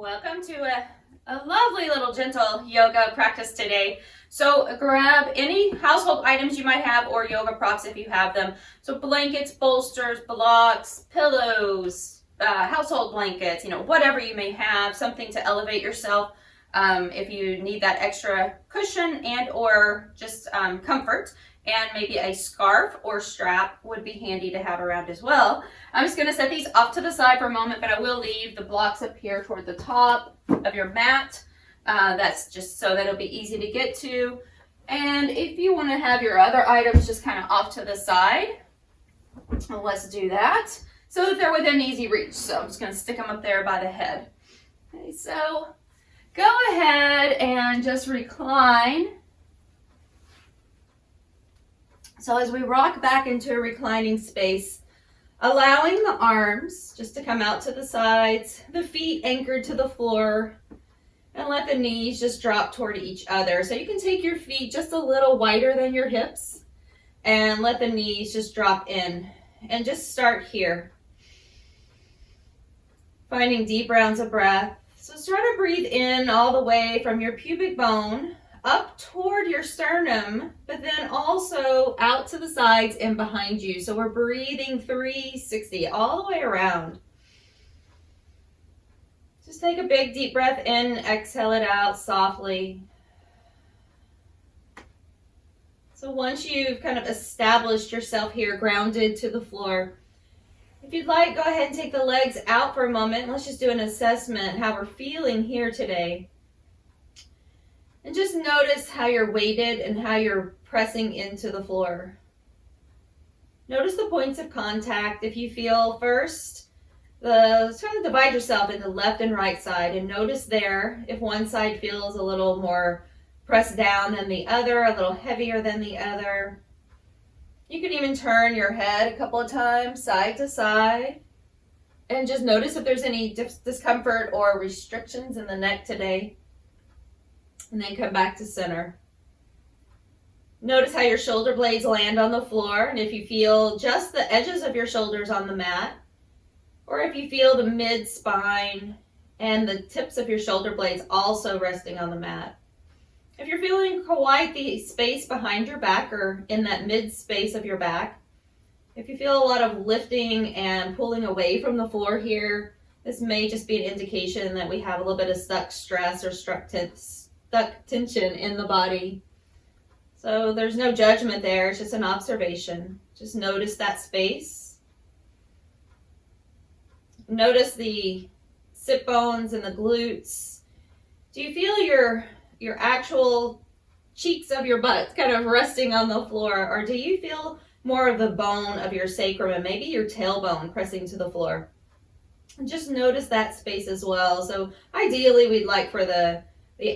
Welcome to a lovely little gentle yoga practice today. So grab any household items you might have or yoga props if you have them. So blankets, bolsters, blocks, pillows, household blankets, whatever you may have, something to elevate yourself if you need that extra cushion and or just comfort. And maybe a scarf or strap would be handy to have around as well. I'm just going to set these off to the side for a moment, but I will leave the blocks up here toward the top of your mat. That's just so that it'll be easy to get to. And if you want to have your other items just kind of off to the side, let's do that so that they're within easy reach. So I'm just going to stick them up there by the head. Okay, so go ahead and just recline. So as we rock back into a reclining space, allowing the arms just to come out to the sides, the feet anchored to the floor, and let the knees just drop toward each other. So you can take your feet just a little wider than your hips and let the knees just drop in and just start here. Finding deep rounds of breath. So try to breathe in all the way from your pubic bone up toward your sternum, but then also out to the sides and behind you. So we're breathing 360 all the way around. Just take a big deep breath in, exhale it out softly. So once you've kind of established yourself here, grounded to the floor, if you'd like, go ahead and take the legs out for a moment. Let's just do an assessment, how we're feeling here today. And just notice how you're weighted and how you're pressing into the floor. Notice the points of contact. If you feel first, try to divide yourself into left and right side and notice there if one side feels a little more pressed down than the other, a little heavier than the other. You can even turn your head a couple of times side to side and just notice if there's any discomfort or restrictions in the neck today. And then come back to center. Notice how your shoulder blades land on the floor, and if you feel just the edges of your shoulders on the mat, or if you feel the mid-spine and the tips of your shoulder blades also resting on the mat. If you're feeling quite the space behind your back or in that mid-space of your back, if you feel a lot of lifting and pulling away from the floor here, this may just be an indication that we have a little bit of stuck stress or stuck tension in the body. So there's no judgment there, it's just an observation. Just notice that space. Notice the sit bones and the glutes. Do you feel your actual cheeks of your butt kind of resting on the floor, or do you feel more of the bone of your sacrum and maybe your tailbone pressing to the floor? And just notice that space as well. So ideally we'd like for the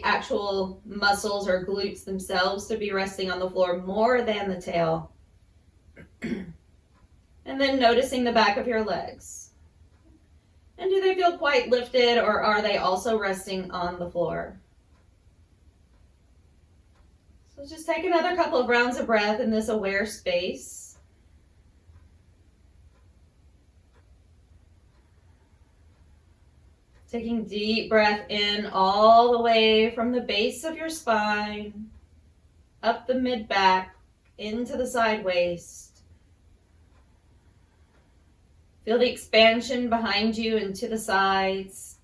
actual muscles or glutes themselves to be resting on the floor more than the tail. And then noticing the back of your legs. And do they feel quite lifted, or are they also resting on the floor? So just take another couple of rounds of breath in this aware space. Taking deep breath in all the way from the base of your spine, up the mid-back, into the side waist. Feel the expansion behind you and to the sides.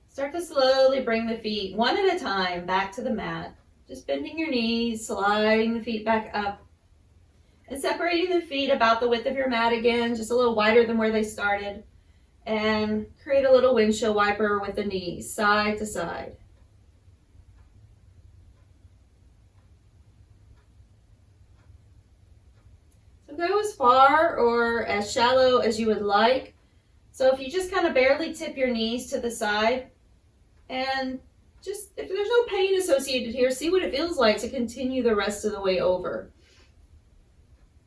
Start to slowly bring the feet one at a time back to the mat. Just bending your knees, sliding the feet back up. And separating the feet about the width of your mat again, just a little wider than where they started. And create a little windshield wiper with the knees, side to side. So go as far or as shallow as you would like. So if you just kind of barely tip your knees to the side, and just, if there's no pain associated here, see what it feels like to continue the rest of the way over.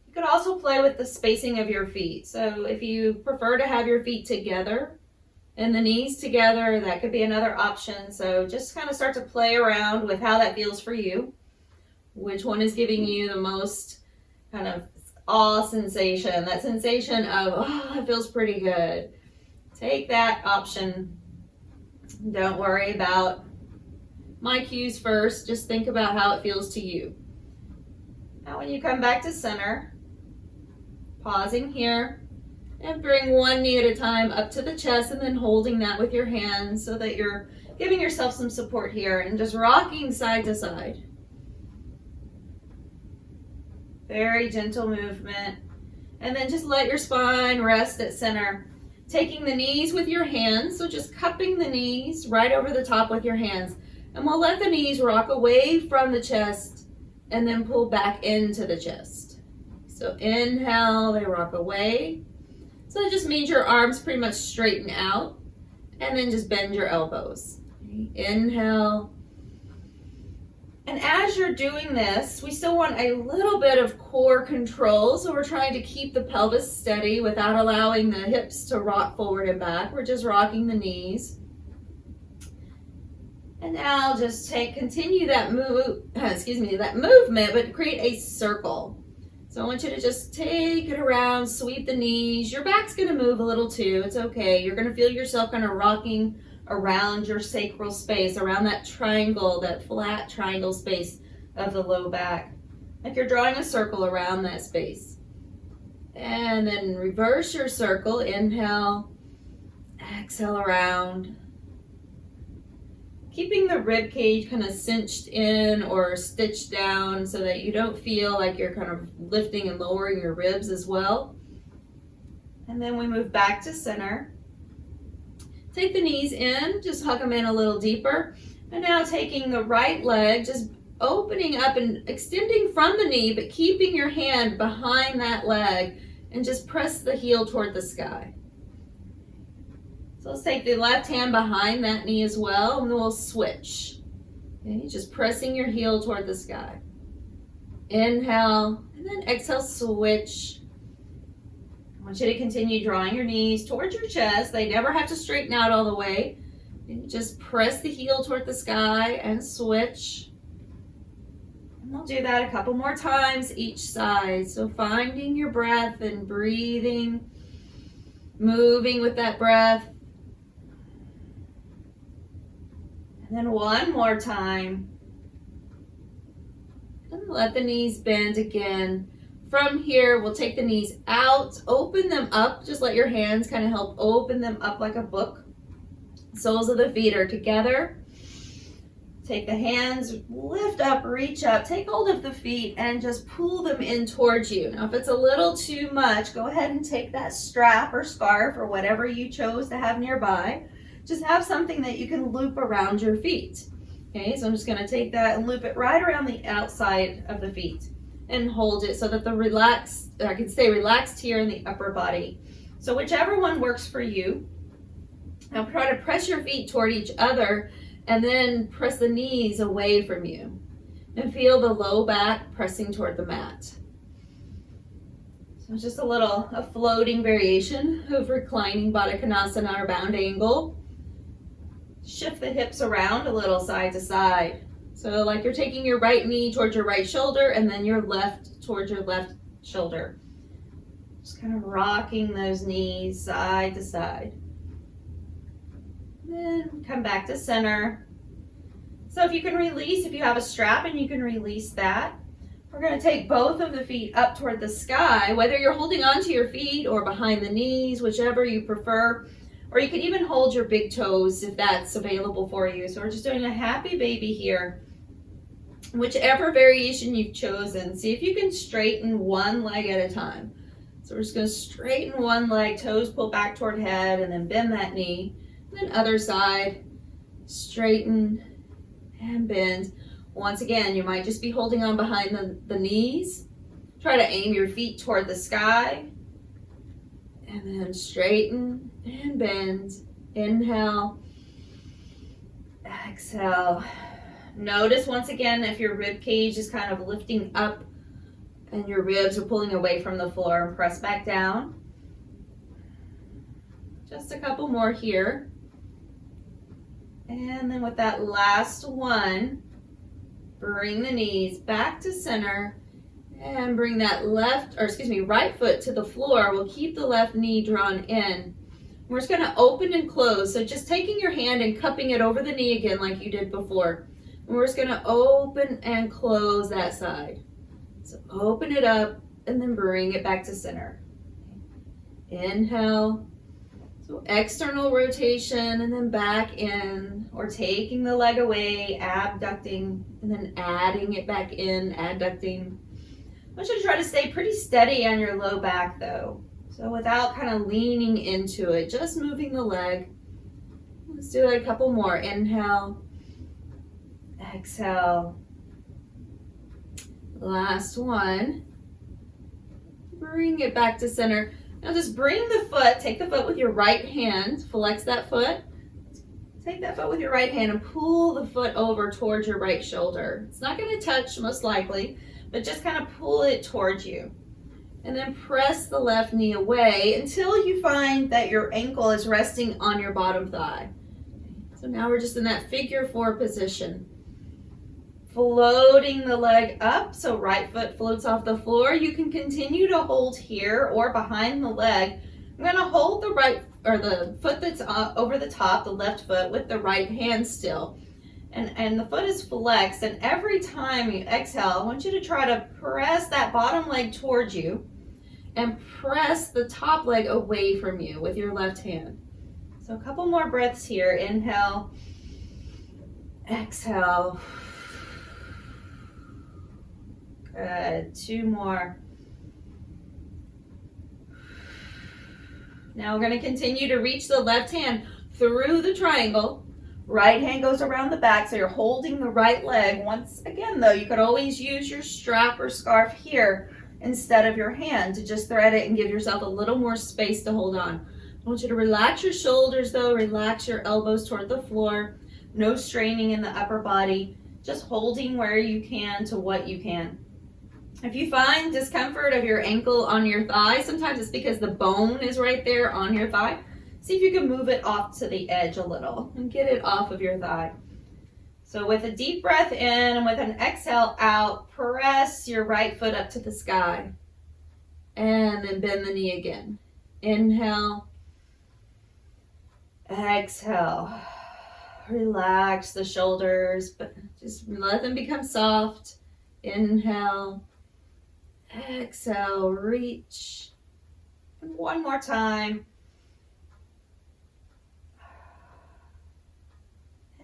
You could also play with the spacing of your feet. So if you prefer to have your feet together and the knees together, that could be another option. So just kind of start to play around with how that feels for you. Which one is giving you the most kind of awe sensation, that sensation of, oh, it feels pretty good. Take that option. Don't worry about my cues first. Just think about how it feels to you. Now when you come back to center, pausing here, and bring one knee at a time up to the chest and then holding that with your hands so that you're giving yourself some support here and just rocking side to side. Very gentle movement. And then just let your spine rest at center. Taking the knees with your hands, so just cupping the knees right over the top with your hands. And we'll let the knees rock away from the chest and then pull back into the chest. So inhale, they rock away. So that just means your arms pretty much straighten out, and then just bend your elbows. Inhale. And as you're doing this, we still want a little bit of core control. So we're trying to keep the pelvis steady without allowing the hips to rock forward and back. We're just rocking the knees. And now just continue that that movement, but create a circle. So I want you to just take it around, sweep the knees. Your back's gonna move a little too, it's okay. You're gonna feel yourself kind of rocking around your sacral space, around that triangle, that flat triangle space of the low back. Like you're drawing a circle around that space. And then reverse your circle, inhale, exhale around. Keeping the rib cage kind of cinched in or stitched down so that you don't feel like you're kind of lifting and lowering your ribs as well. And then we move back to center. Take the knees in, just hug them in a little deeper. And now taking the right leg, just opening up and extending from the knee, but keeping your hand behind that leg and just press the heel toward the sky. So let's take the left hand behind that knee as well, and then we'll switch. Okay, just pressing your heel toward the sky. Inhale, and then exhale, switch. I want you to continue drawing your knees towards your chest. They never have to straighten out all the way. And just press the heel toward the sky and switch. And we'll do that a couple more times each side. So finding your breath and breathing, moving with that breath. And then one more time. And let the knees bend again. From here, we'll take the knees out, open them up. Just let your hands kind of help open them up like a book. Soles of the feet are together. Take the hands, lift up, reach up, take hold of the feet and just pull them in towards you. Now, if it's a little too much, go ahead and take that strap or scarf or whatever you chose to have nearby. Just have something that you can loop around your feet. Okay, so I'm just gonna take that and loop it right around the outside of the feet and hold it so that I can stay relaxed here in the upper body. So whichever one works for you. Now try to press your feet toward each other and then press the knees away from you. And feel the low back pressing toward the mat. So just a floating variation of reclining Baddha Konasana or bound angle. Shift the hips around a little side to side. So like you're taking your right knee towards your right shoulder and then your left towards your left shoulder. Just kind of rocking those knees side to side. Then come back to center. So if you can release, if you have a strap and you can release that, we're going to take both of the feet up toward the sky, whether you're holding onto your feet or behind the knees, whichever you prefer. Or you can even hold your big toes if that's available for you. So we're just doing a happy baby here. Whichever variation you've chosen, see if you can straighten one leg at a time. So we're just going to straighten one leg, toes pull back toward head, and then bend that knee. And then other side, straighten and bend. Once again, you might just be holding on behind the knees. Try to aim your feet toward the sky. And then straighten and bend. Inhale. Exhale. Notice once again if your rib cage is kind of lifting up and your ribs are pulling away from the floor, and press back down. Just a couple more here. And then with that last one, bring the knees back to center And bring that right foot to the floor. We'll keep the left knee drawn in. We're just gonna open and close. So just taking your hand and cupping it over the knee again like you did before. And we're just gonna open and close that side. So open it up and then bring it back to center. Inhale. So external rotation and then back in, or taking the leg away, abducting, and then adding it back in, adducting. I want you to try to stay pretty steady on your low back though. So without kind of leaning into it, just moving the leg. Let's do it a couple more. Inhale, exhale. Last one. Bring it back to center. Now just bring the foot, take the foot with your right hand, flex that foot. Take that foot with your right hand and pull the foot over towards your right shoulder. It's not going to touch most likely, but just kind of pull it towards you. And then press the left knee away until you find that your ankle is resting on your bottom thigh. So now we're just in that figure 4 position. Floating the leg up, so right foot floats off the floor. You can continue to hold here or behind the leg. I'm going to hold the foot that's over the top, the left foot, with the right hand still. And the foot is flexed, and every time you exhale, I want you to try to press that bottom leg towards you and press the top leg away from you with your left hand. So a couple more breaths here. Inhale, exhale. Good. 2 more. Now we're going to continue to reach the left hand through the triangle. Right hand goes around the back, so you're holding the right leg. Once again, though, you could always use your strap or scarf here instead of your hand to just thread it and give yourself a little more space to hold on. I want you to relax your shoulders, though. Relax your elbows toward the floor. No straining in the upper body. Just holding where you can to what you can. If you find discomfort of your ankle on your thigh, sometimes it's because the bone is right there on your thigh. See if you can move it off to the edge a little and get it off of your thigh. So with a deep breath in and with an exhale out, press your right foot up to the sky. And then bend the knee again. Inhale. Exhale. Relax the shoulders, but just let them become soft. Inhale. Exhale, reach. And one more time.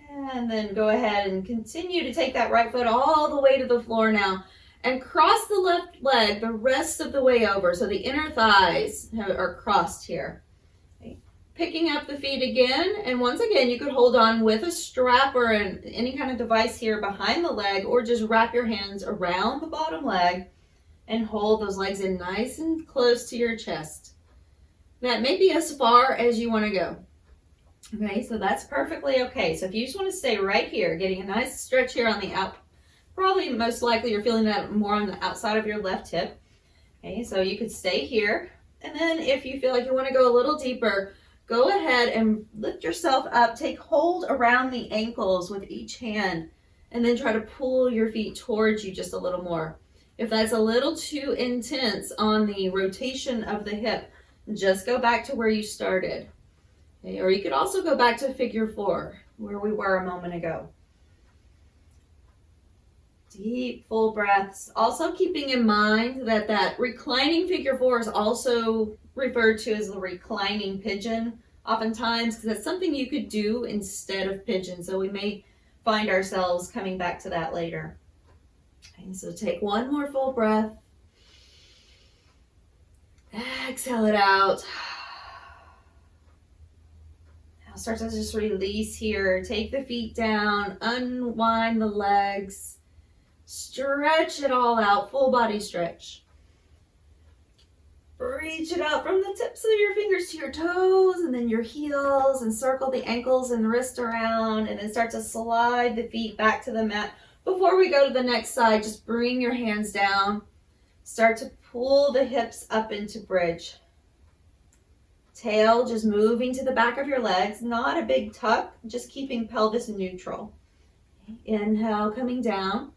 And then go ahead and continue to take that right foot all the way to the floor now. And cross the left leg the rest of the way over. So the inner thighs are crossed here. Okay. Picking up the feet again. And once again, you could hold on with a strap or any kind of device here behind the leg, or just wrap your hands around the bottom leg and hold those legs in nice and close to your chest. That may be as far as you want to go. Okay, so that's perfectly okay. So if you just want to stay right here, getting a nice stretch here on the out, probably most likely you're feeling that more on the outside of your left hip. Okay, so you could stay here. And then if you feel like you want to go a little deeper, go ahead and lift yourself up. Take hold around the ankles with each hand, and then try to pull your feet towards you just a little more. If that's a little too intense on the rotation of the hip, just go back to where you started. Okay, or you could also go back to figure 4, where we were a moment ago. Deep, full breaths. Also keeping in mind that reclining figure 4 is also referred to as the reclining pigeon, oftentimes, because that's something you could do instead of pigeon. So we may find ourselves coming back to that later. Okay, so take one more full breath. Exhale it out. Now start to just release here. Take the feet down, unwind the legs, stretch it all out, full body stretch. Reach it out from the tips of your fingers to your toes and then your heels, and circle the ankles and wrist around, and then start to slide the feet back to the mat. Before we go to the next side, just bring your hands down. Start to pull the hips up into bridge. Tail just moving to the back of your legs, not a big tuck, just keeping pelvis neutral. Inhale, coming down.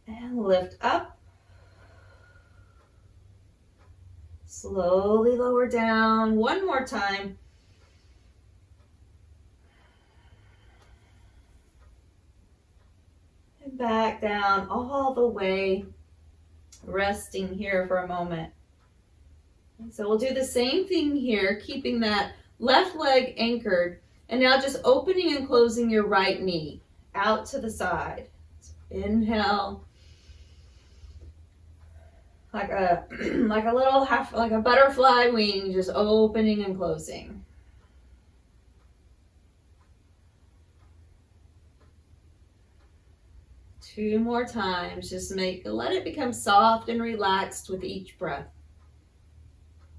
And lift up. Slowly lower down. One more time. And back down all the way. Resting here for a moment. And so we'll do the same thing here, keeping that left leg anchored. And now just opening and closing your right knee out to the side. Inhale. Like a little like a butterfly wing, just opening and closing. Two more times. Just let it become soft and relaxed with each breath.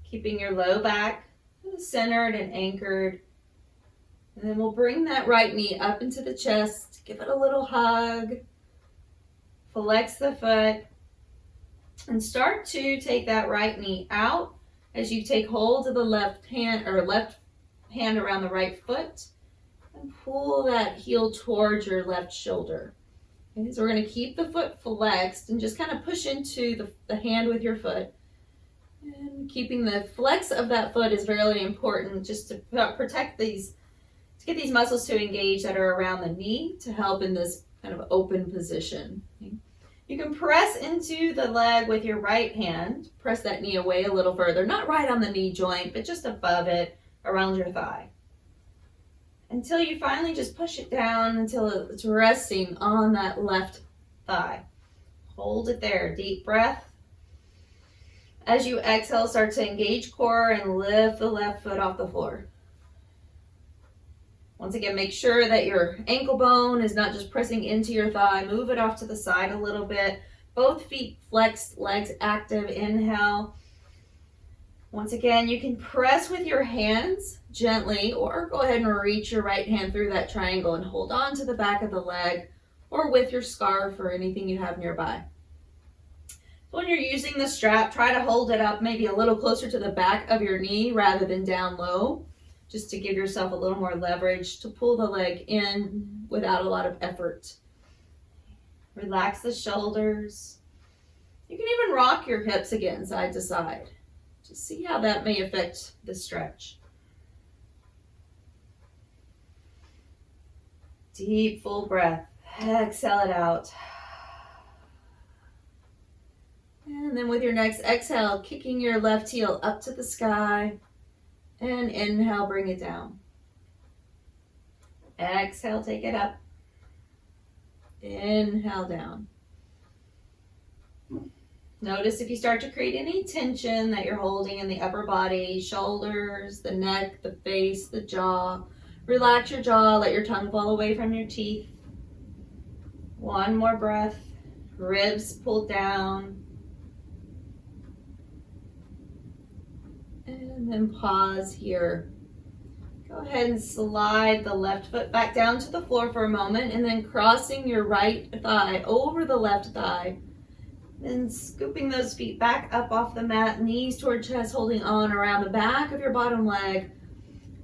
Keeping your low back centered and anchored. And then we'll bring that right knee up into the chest. Give it a little hug. Flex the foot. And start to take that right knee out as you take hold of the left hand around the right foot. And pull that heel towards your left shoulder. Okay, so we're going to keep the foot flexed and just kind of push into the hand with your foot. And keeping the flex of that foot is really important just to protect these, to get these muscles to engage that are around the knee to help in this kind of open position. Okay. You can press into the leg with your right hand. Press that knee away a little further, not right on the knee joint, but just above it, around your thigh. Until you finally just push it down until it's resting on that left thigh. Hold it there. Deep breath. As you exhale, start to engage core and lift the left foot off the floor. Once again, make sure that your ankle bone is not just pressing into your thigh. Move it off to the side a little bit. Both feet flexed, legs active. Inhale. Once again, you can press with your hands gently, or go ahead and reach your right hand through that triangle and hold on to the back of the leg, or with your scarf or anything you have nearby. When you're using the strap, try to hold it up maybe a little closer to the back of your knee rather than down low, just to give yourself a little more leverage to pull the leg in without a lot of effort. Relax the shoulders. You can even rock your hips again side to side. Just see how that may affect the stretch. Deep, full breath. Exhale it out. And then with your next exhale, kicking your left heel up to the sky. And inhale, bring it down. Exhale, take it up. Inhale, down. Notice if you start to create any tension that you're holding in the upper body, shoulders, the neck, the face, the jaw. Relax your jaw, let your tongue fall away from your teeth. One more breath. Ribs pulled down. And then pause here. Go ahead and slide the left foot back down to the floor for a moment, and then crossing your right thigh over the left thigh. Then scooping those feet back up off the mat, knees toward chest, holding on around the back of your bottom leg.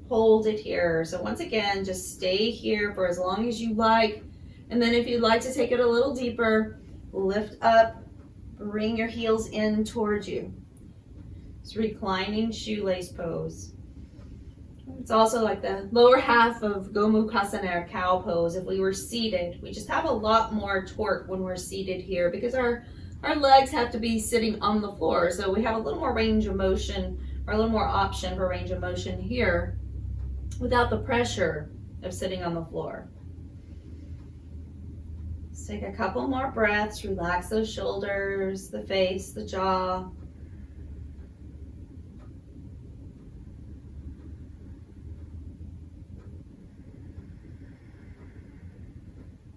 Hold it here. So once again, just stay here for as long as you like. And then if you'd like to take it a little deeper, lift up, bring your heels in towards you. It's reclining shoelace pose. It's also like the lower half of Gomukhasana, or cow pose. If we were seated, we just have a lot more torque when we're seated here because our legs have to be sitting on the floor. So we have a little more range of motion, or a little more option for range of motion here without the pressure of sitting on the floor. Let's take a couple more breaths. Relax those shoulders, the face, the jaw.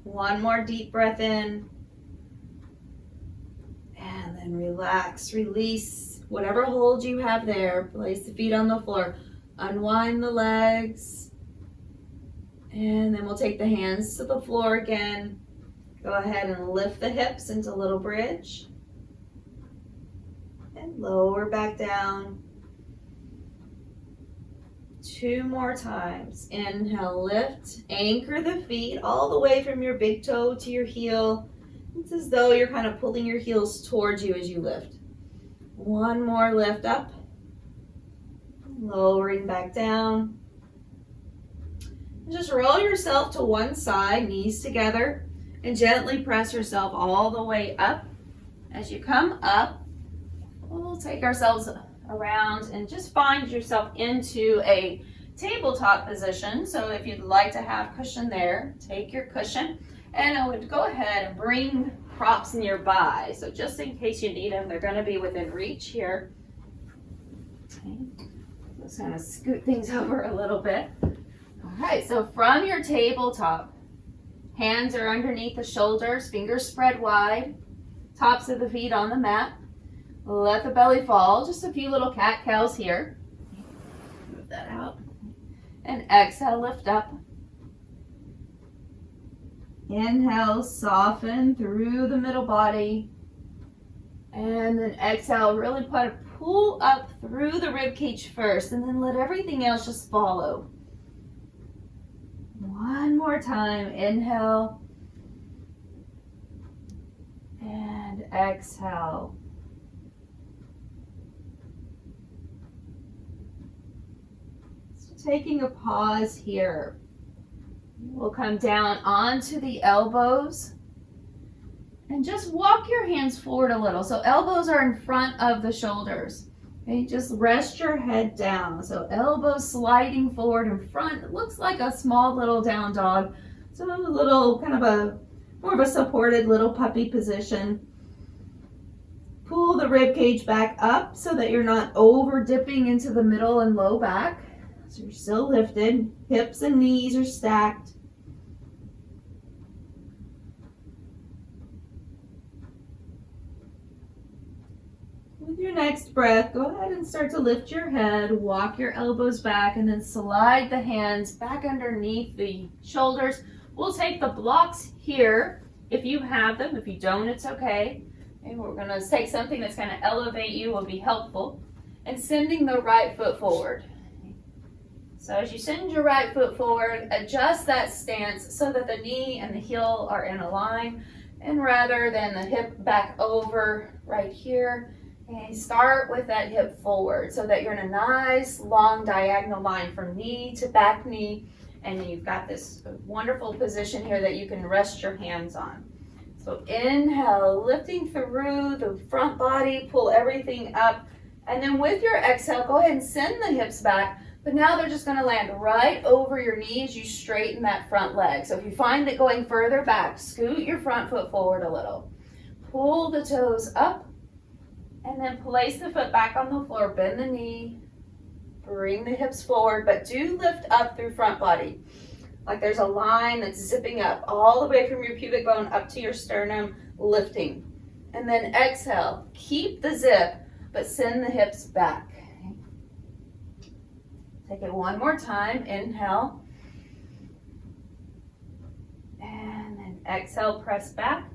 One more deep breath in. And then relax, release whatever hold you have there. Place the feet on the floor. Unwind the legs. And then we'll take the hands to the floor again. Go ahead and lift the hips into a little bridge. And lower back down. Two more times. Inhale, lift. Anchor the feet all the way from your big toe to your heel. It's as though you're kind of pulling your heels towards you as you lift. One more lift up. Lowering back down. Just roll yourself to one side, knees together, and gently press yourself all the way up. As you come up, we'll take ourselves around and just find yourself into a tabletop position. So if you'd like to have cushion there, take your cushion, and I would go ahead and bring props nearby. So just in case you need them, they're going to be within reach here. Okay. Let's kind of scoot things over a little bit. All right, so from your tabletop, hands are underneath the shoulders, fingers spread wide, tops of the feet on the mat. Let the belly fall, just a few little cat-cows here. Move that out. And exhale, lift up. Inhale, soften through the middle body. And then exhale, really pull up through the rib cage first, and then let everything else just follow. One more time, inhale. And exhale. So taking a pause here. We'll come down onto the elbows and just walk your hands forward a little. So elbows are in front of the shoulders. Okay, just rest your head down. So elbows sliding forward in front. It looks like a small little down dog. So a little kind of a more of a supported little puppy position. Pull the rib cage back up so that you're not over dipping into the middle and low back. So you're still lifted. Hips and knees are stacked. With your next breath, go ahead and start to lift your head, walk your elbows back, and then slide the hands back underneath the shoulders. We'll take the blocks here if you have them. If you don't, it's okay. And we're going to take something that's going to elevate you, will be helpful. And sending the right foot forward. So as you send your right foot forward, adjust that stance so that the knee and the heel are in a line. And rather than the hip back over right here, okay, start with that hip forward so that you're in a nice long diagonal line from knee to back knee. And you've got this wonderful position here that you can rest your hands on. So inhale, lifting through the front body, pull everything up. And then with your exhale, go ahead and send the hips back. But now they're just going to land right over your knee as you straighten that front leg. So if you find that going further back, scoot your front foot forward a little. Pull the toes up. And then place the foot back on the floor. Bend the knee. Bring the hips forward. But do lift up through front body. Like there's a line that's zipping up all the way from your pubic bone up to your sternum, lifting. And then exhale. Keep the zip, but send the hips back. Take it one more time. Inhale. And then exhale, press back.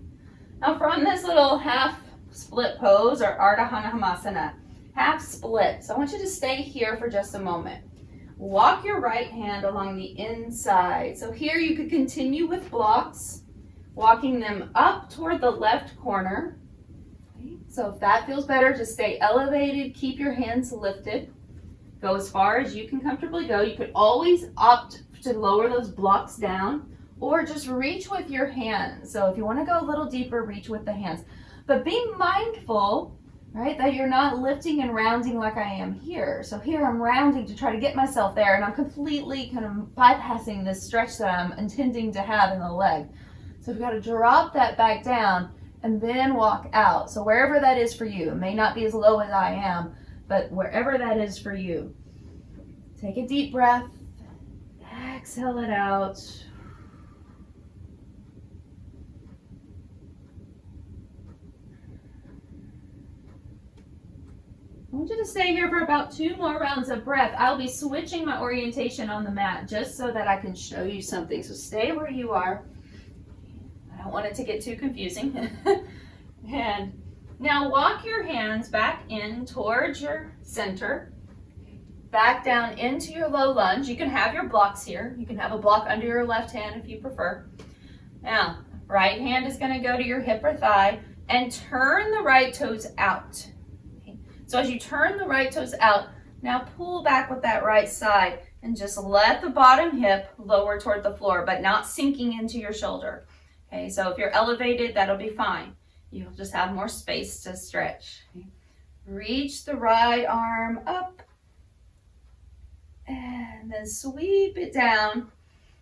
Now from this little half split pose or Ardha Hanumasana, half split. So I want you to stay here for just a moment. Walk your right hand along the inside. So here you could continue with blocks, walking them up toward the left corner. Okay. So if that feels better, just stay elevated, keep your hands lifted. Go as far as you can comfortably go. You could always opt to lower those blocks down or just reach with your hands. So if you want to go a little deeper, reach with the hands. But be mindful, right, that you're not lifting and rounding like I am here. So here I'm rounding to try to get myself there, and I'm completely kind of bypassing this stretch that I'm intending to have in the leg. So you've got to drop that back down and then walk out. So wherever that is for you, it may not be as low as I am, but wherever that is for you, take a deep breath, exhale it out. I want you to stay here for about 2 more rounds of breath. I'll be switching my orientation on the mat just so that I can show you something. So stay where you are. I don't want it to get too confusing. And now walk your hands back in towards your center. Back down into your low lunge. You can have your blocks here. You can have a block under your left hand if you prefer. Now, right hand is going to go to your hip or thigh and turn the right toes out. So as you turn the right toes out, Now pull back with that right side and just let the bottom hip lower toward the floor, but not sinking into your shoulder. Okay, so if you're elevated, that'll be fine. You'll just have more space to stretch. Okay. Reach the right arm up and then sweep it down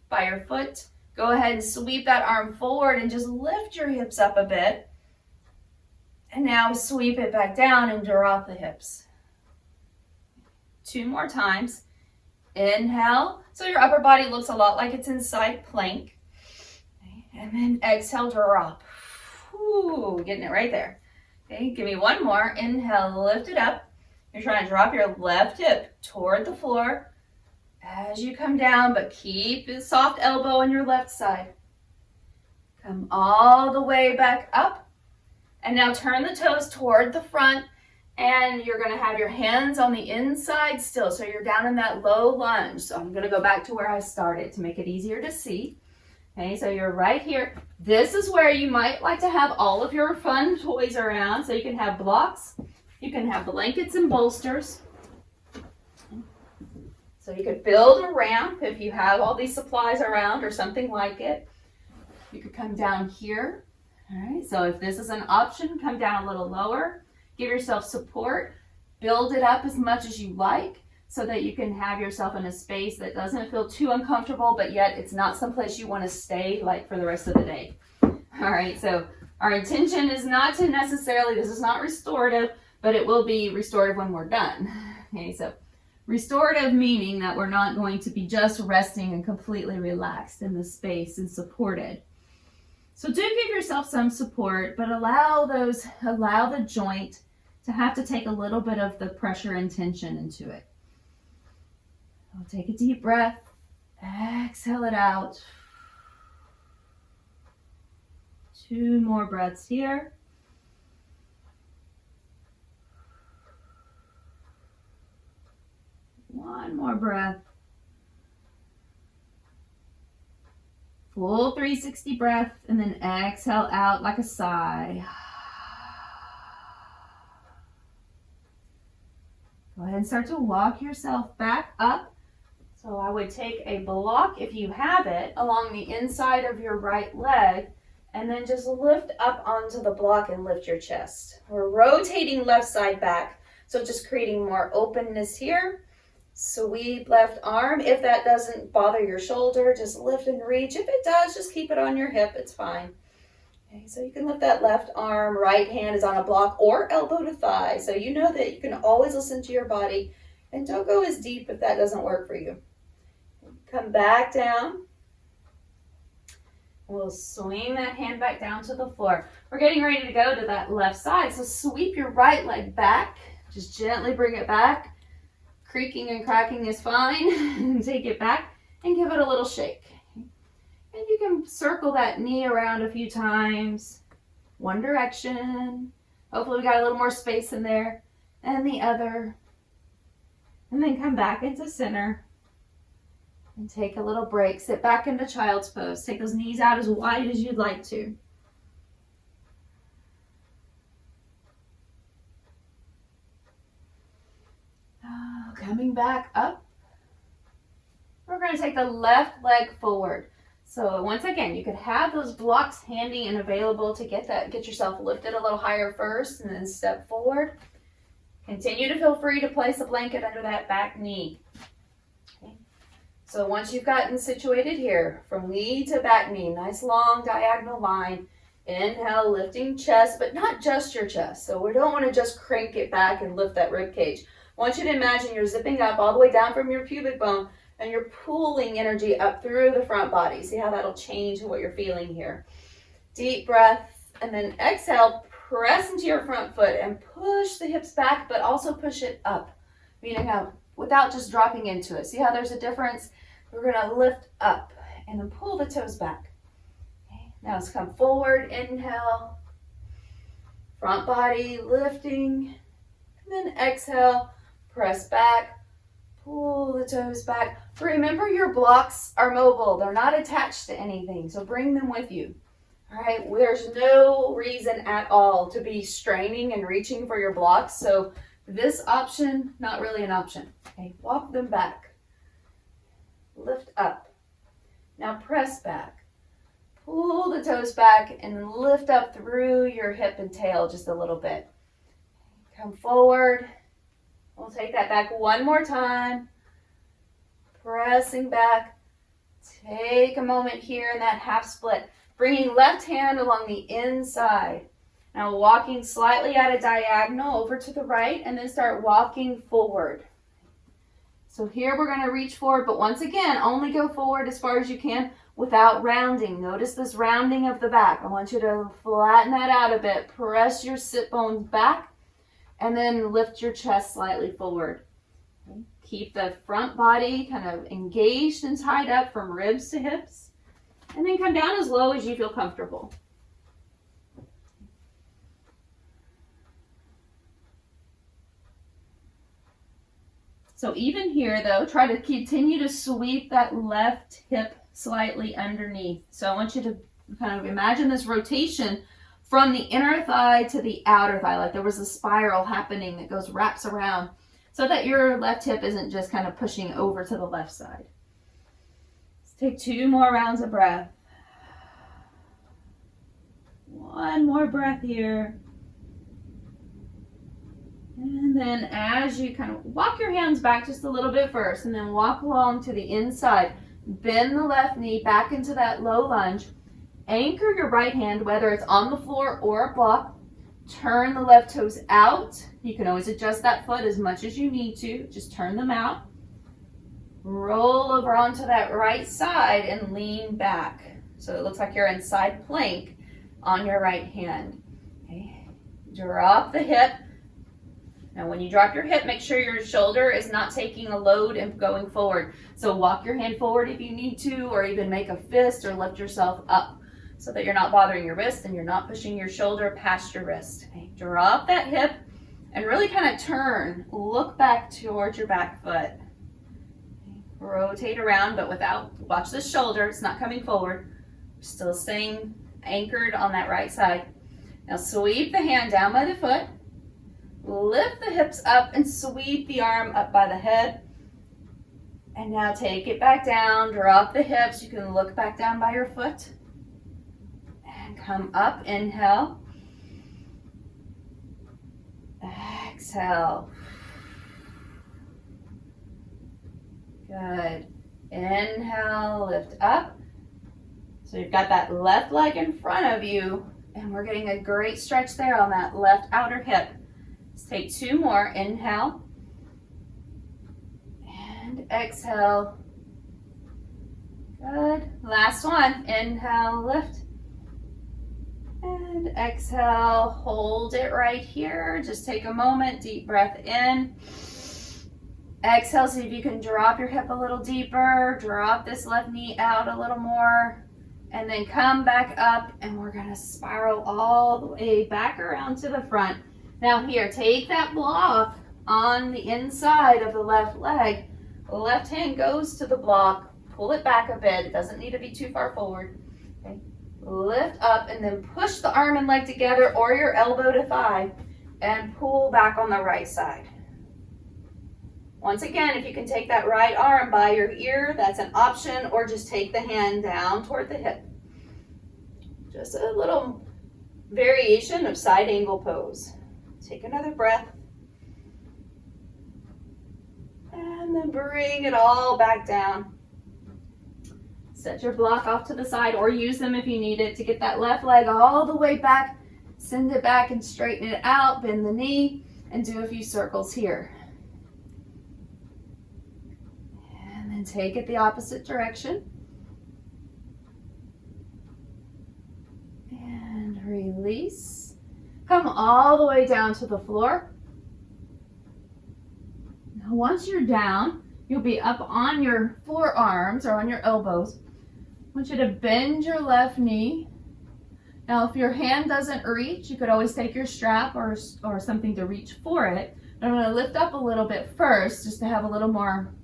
by your foot. Go ahead and sweep that arm forward and just lift your hips up a bit. And now sweep it back down and drop the hips. 2 more times. Inhale, so your upper body looks a lot like it's in side plank. And then exhale, drop. Ooh, getting it right there. Okay, give me 1 more. Inhale, lift it up. You're trying to drop your left hip toward the floor as you come down, but keep a soft elbow on your left side. Come all the way back up. And now turn the toes toward the front. And you're going to have your hands on the inside still. So you're down in that low lunge. So I'm going to go back to where I started to make it easier to see. Okay, so you're right here. This is where you might like to have all of your fun toys around. So you can have blocks. You can have blankets and bolsters. So you could build a ramp if you have all these supplies around or something like it. You could come down here. All right, so if this is an option, come down a little lower. Give yourself support, build it up as much as you like so that you can have yourself in a space that doesn't feel too uncomfortable, but yet it's not someplace you want to stay like for the rest of the day. All right, so our intention is not to necessarily, this is not restorative, but it will be restorative when we're done. Okay, so restorative meaning that we're not going to be just resting and completely relaxed in the space and supported. So do give yourself some support, but allow the joint to have to take a little bit of the pressure and tension into it. So take a deep breath, exhale it out. 2 more breaths here. One more breath. Full 360 breath, and then exhale out like a sigh. Go ahead and start to walk yourself back up. So I would take a block, if you have it, along the inside of your right leg, and then just lift up onto the block and lift your chest. We're rotating left side back, so just creating more openness here. Sweep left arm. If that doesn't bother your shoulder, just lift and reach. If it does, just keep it on your hip. It's fine. Okay, so you can lift that left arm. Right hand is on a block or elbow to thigh. So you know that you can always listen to your body. And don't go as deep if that doesn't work for you. Come back down. We'll swing that hand back down to the floor. We're getting ready to go to that left side. So sweep your right leg back. Just gently bring it back. Creaking and cracking is fine. Take it back and give it a little shake. And you can circle that knee around a few times. One direction. Hopefully we got a little more space in there. And the other. And then come back into center. And take a little break. Sit back into child's pose. Take those knees out as wide as you'd like to. Coming back up, we're going to take the left leg forward. So once again, you could have those blocks handy and available to get yourself lifted a little higher first and then step forward. Continue to feel free to place a blanket under that back knee. Okay. So once you've gotten situated here, from knee to back knee, nice long diagonal line. Inhale, lifting chest, but not just your chest. So we don't want to just crank it back and lift that rib cage. I want you to imagine you're zipping up all the way down from your pubic bone and you're pulling energy up through the front body. See how that'll change what you're feeling here. Deep breath and then exhale, press into your front foot and push the hips back, but also push it up, meaning without just dropping into it. See how there's a difference? We're going to lift up and then pull the toes back. Okay. Now let's come forward, inhale, front body lifting, and then exhale. Press back, pull the toes back. Remember your blocks are mobile. They're not attached to anything, so bring them with you. All right, there's no reason at all to be straining and reaching for your blocks, so This option, not really an option. Okay, walk them back. Lift up. Now press back. Pull the toes back and lift up through your hip and tail just a little bit. Come forward. We'll take that back one more time. Pressing back. Take a moment here in that half split. Bringing left hand along the inside. Now walking slightly at a diagonal over to the right and then start walking forward. So here we're going to reach forward, but once again, only go forward as far as you can without rounding. Notice this rounding of the back. I want you to flatten that out a bit. Press your sit bones back and then lift your chest slightly forward. Keep the front body kind of engaged and tied up from ribs to hips. And then come down as low as you feel comfortable. So even here though, try to continue to sweep that left hip slightly underneath. So I want you to kind of imagine this rotation from the inner thigh to the outer thigh, like there was a spiral happening that wraps around, so that your left hip isn't just kind of pushing over to the left side. Let's take 2 more rounds of breath. One more breath here. And then as you kind of walk your hands back just a little bit first and then walk along to the inside, bend the left knee back into that low lunge, anchor your right hand, whether it's on the floor or a block, turn the left toes out. You can always adjust that foot as much as you need to, just turn them out. Roll over onto that right side and lean back. So it looks like you're in side plank on your right hand. Okay. Drop the hip. Now when you drop your hip, make sure your shoulder is not taking a load and going forward. So walk your hand forward if you need to, or even make a fist or lift yourself up so that you're not bothering your wrist and you're not pushing your shoulder past your wrist. Okay. Drop that hip and really kind of turn. Look back towards your back foot. Okay. Rotate around, but watch the shoulder. It's not coming forward. Still staying anchored on that right side. Now sweep the hand down by the foot. Lift the hips up and sweep the arm up by the head. And now take it back down, drop the hips. You can look back down by your foot. And come up, inhale. Exhale. Good. Inhale, lift up. So you've got that left leg in front of you, and we're getting a great stretch there on that left outer hip. Let's take 2 more. Inhale. And exhale. Good. Last one. Inhale, lift. And exhale. Hold it right here. Just take a moment. Deep breath in. Exhale. See if you can drop your hip a little deeper. Drop this left knee out a little more. And then come back up, and we're going to spiral all the way back around to the front. Now here, take that block on the inside of the left leg. The left hand goes to the block. Pull it back a bit. It doesn't need to be too far forward. Okay. Lift up and then push the arm and leg together, or your elbow to thigh, and pull back on the right side. Once again, if you can take that right arm by your ear, that's an option, or just take the hand down toward the hip. Just a little variation of side angle pose. Take another breath. And then bring it all back down. Set your block off to the side, or use them if you need it to get that left leg all the way back. Send it back and straighten it out. Bend the knee and do a few circles here. And then take it the opposite direction. And release. Come all the way down to the floor. Now once you're down, you'll be up on your forearms or on your elbows. I want you to bend your left knee. Now if your hand doesn't reach, you could always take your strap or something to reach for it. I'm going to lift up a little bit first just to have a little more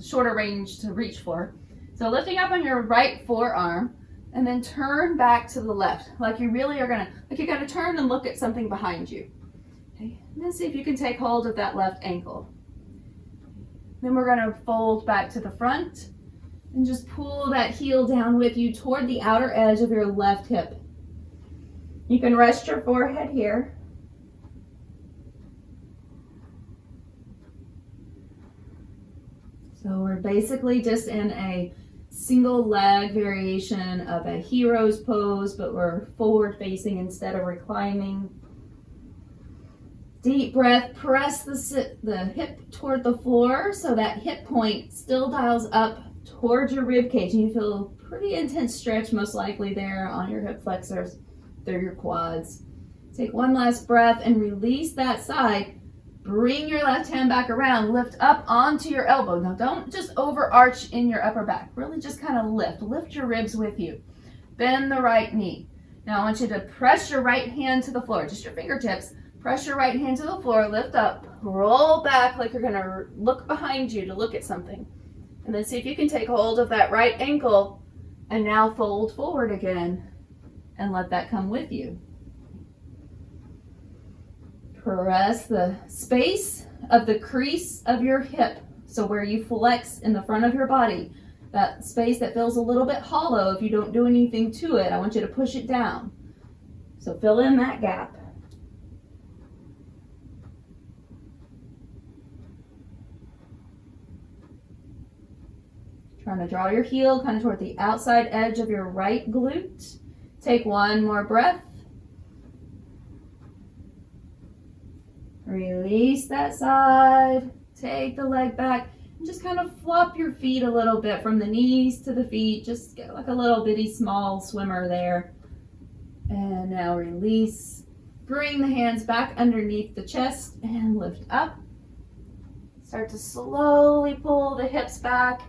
shorter range to reach for. So lifting up on your right forearm, and then turn back to the left, like you really are gonna, like you're gonna turn and look at something behind you. Okay. And then see if you can take hold of that left ankle. Then we're going to fold back to the front and just pull that heel down with you toward the outer edge of your left hip. You can rest your forehead here. So we're basically just in a single leg variation of a hero's pose, but we're forward facing instead of reclining. Deep breath, press the hip toward the floor so that hip point still dials up towards your rib cage. And you feel pretty intense stretch most likely there on your hip flexors through your quads. Take one last breath and release that side. Bring your left hand back around, lift up onto your elbow. Now don't just overarch in your upper back, really just kind of lift your ribs with you. Bend the right knee. Now I want you to press your right hand to the floor, just your fingertips. Press your right hand to the floor, lift up, roll back like you're gonna look behind you to look at something. And then see if you can take hold of that right ankle and now fold forward again and let that come with you. Press the space of the crease of your hip, so where you flex in the front of your body, that space that feels a little bit hollow if you don't do anything to it, I want you to push it down. So fill in that gap. Trying to draw your heel kind of toward the outside edge of your right glute. Take one more breath. Release that side, take the leg back, and just kind of flop your feet a little bit from the knees to the feet. Just get like a little bitty small swimmer there. And now release. Bring the hands back underneath the chest and lift up. Start to slowly pull the hips back.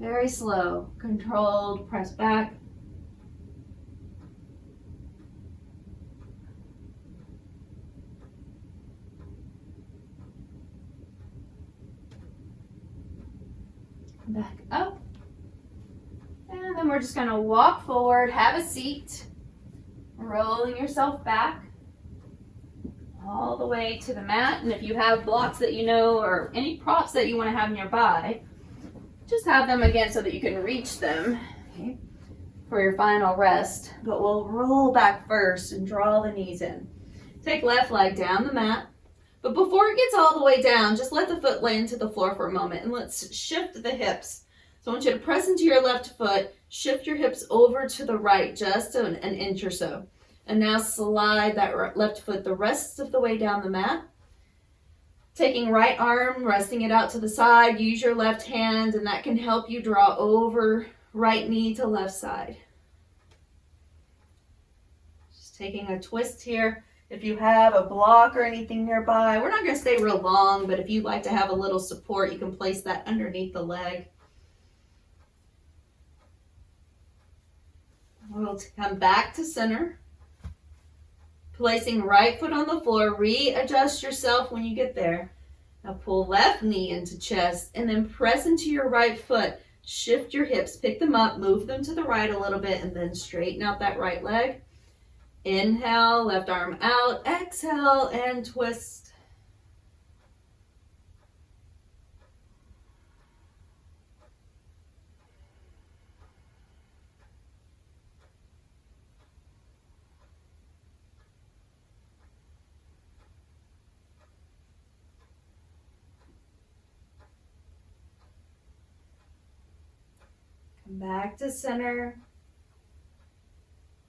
Very slow, controlled, press back. Back up. And then we're just going to walk forward, have a seat, rolling yourself back all the way to the mat. And if you have blocks that you know or any props that you want to have nearby, just have them again so that you can reach them, okay, for your final rest. But we'll roll back first and draw the knees in. Take left leg down the mat. But before it gets all the way down, just let the foot land to the floor for a moment and let's shift the hips. So I want you to press into your left foot, shift your hips over to the right, just an inch or so. And now slide that left foot the rest of the way down the mat. Taking right arm, resting it out to the side, use your left hand, and that can help you draw over right knee to left side. Just taking a twist here. If you have a block or anything nearby, we're not going to stay real long, but if you'd like to have a little support, you can place that underneath the leg. We'll come back to center. Placing right foot on the floor, readjust yourself when you get there. Now pull left knee into chest and then press into your right foot. Shift your hips, pick them up, move them to the right a little bit, and then straighten out that right leg. Inhale, left arm out, exhale, and twist. Come back to center.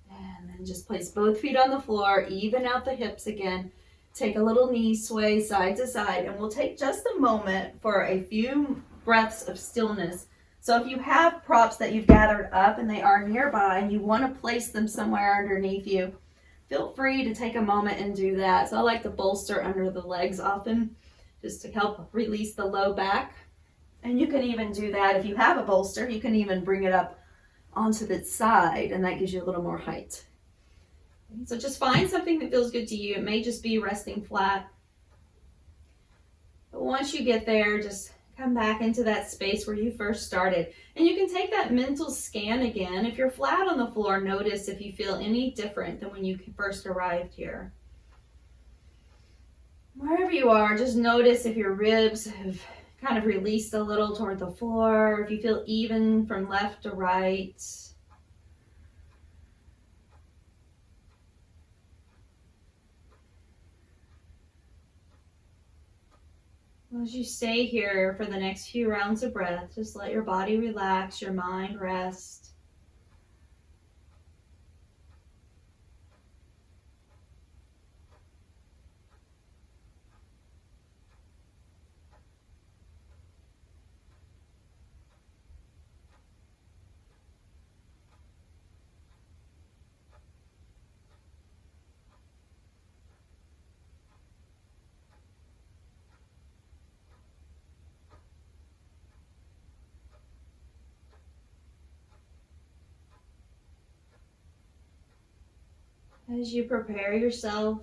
And then just place both feet on the floor, even out the hips again. Take a little knee sway side to side, and we'll take just a moment for a few breaths of stillness. So if you have props that you've gathered up and they are nearby and you want to place them somewhere underneath you, feel free to take a moment and do that. So I like to bolster under the legs often just to help release the low back. And you can even do that if you have a bolster, you can even bring it up onto the side, and that gives you a little more height. So just find something that feels good to you. It may just be resting flat. But once you get there, just come back into that space where you first started. And you can take that mental scan again. If you're flat on the floor, notice if you feel any different than when you first arrived here. Wherever you are, just notice if your ribs have kind of released a little toward the floor, if you feel even from left to right. As you stay here for the next few rounds of breath, just let your body relax, your mind rest. As you prepare yourself,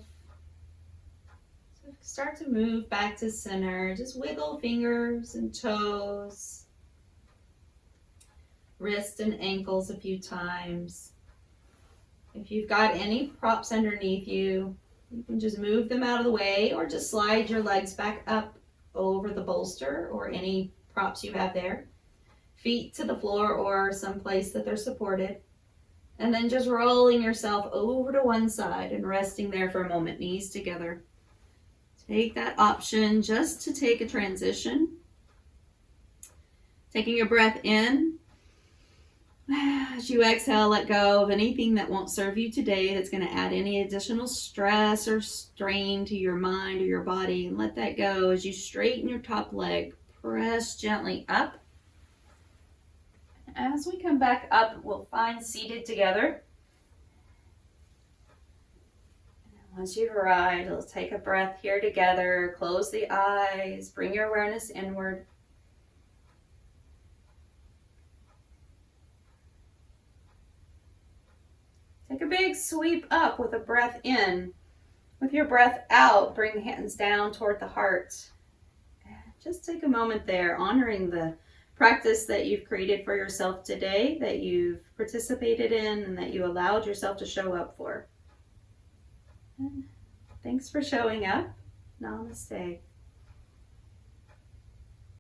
start to move back to center. Just wiggle fingers and toes, wrists and ankles a few times. If you've got any props underneath you, you can just move them out of the way or just slide your legs back up over the bolster or any props you have there. Feet to the floor or someplace that they're supported. And then just rolling yourself over to one side and resting there for a moment, knees together. Take that option just to take a transition. Taking your breath in. As you exhale, let go of anything that won't serve you today that's going to add any additional stress or strain to your mind or your body. And let that go as you straighten your top leg. Press gently up. As we come back up, we'll find seated together. And once you've arrived, let's take a breath here together. Close the eyes. Bring your awareness inward. Take a big sweep up with a breath in. With your breath out, bring the hands down toward the heart. Just take a moment there, honoring the practice that you've created for yourself today, that you've participated in, and that you allowed yourself to show up for. And thanks for showing up. Namaste.